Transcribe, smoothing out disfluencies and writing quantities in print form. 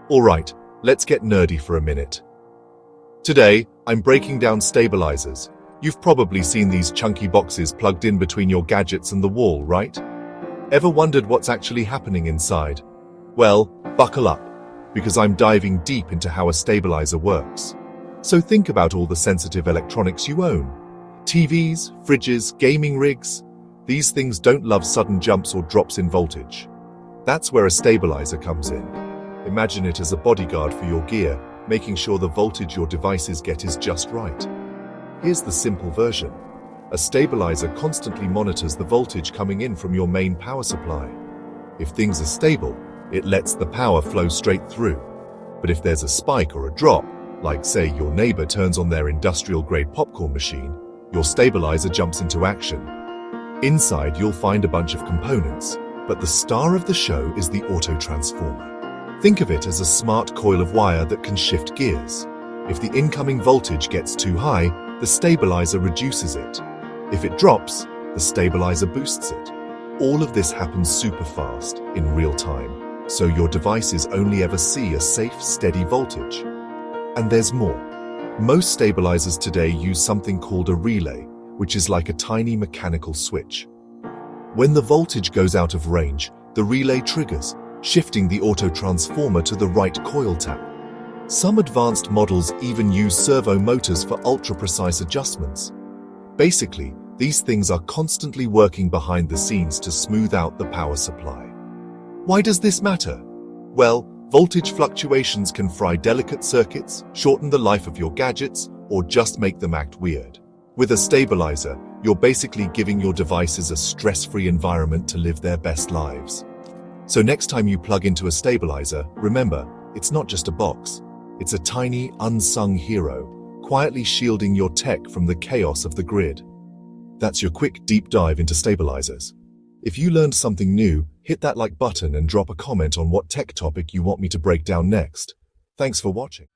Alright, let's get nerdy for a minute. Today, I'm breaking down stabilizers. You've probably seen these chunky boxes plugged in between your gadgets and the wall, right? Ever wondered what's actually happening inside? Well, buckle up, because I'm diving deep into how a stabilizer works. So think about all the sensitive electronics you own. TVs, fridges, gaming rigs. These things don't love sudden jumps or drops in voltage. That's where a stabilizer comes in. Imagine it as a bodyguard for your gear, making sure the voltage your devices get is just right. Here's the simple version. A stabilizer constantly monitors the voltage coming in from your main power supply. If things are stable, it lets the power flow straight through. But if there's a spike or a drop, like say your neighbor turns on their industrial-grade popcorn machine, your stabilizer jumps into action. Inside, you'll find a bunch of components, but the star of the show is the auto-transformer. Think of it as a smart coil of wire that can shift gears. If the incoming voltage gets too high, the stabilizer reduces it. If it drops, the stabilizer boosts it. All of this happens super fast, in real time, so your devices only ever see a safe, steady voltage. And there's more. Most stabilizers today use something called a relay, which is like a tiny mechanical switch. When the voltage goes out of range, the relay triggers, shifting the auto-transformer to the right coil tap. Some advanced models even use servo motors for ultra-precise adjustments. Basically, these things are constantly working behind the scenes to smooth out the power supply. Why does this matter? Well, voltage fluctuations can fry delicate circuits, shorten the life of your gadgets, or just make them act weird. With a stabilizer, you're basically giving your devices a stress-free environment to live their best lives. So next time you plug into a stabilizer, remember, it's not just a box. It's a tiny, unsung hero, quietly shielding your tech from the chaos of the grid. That's your quick deep dive into stabilizers. If you learned something new, hit that like button and drop a comment on what tech topic you want me to break down next. Thanks for watching.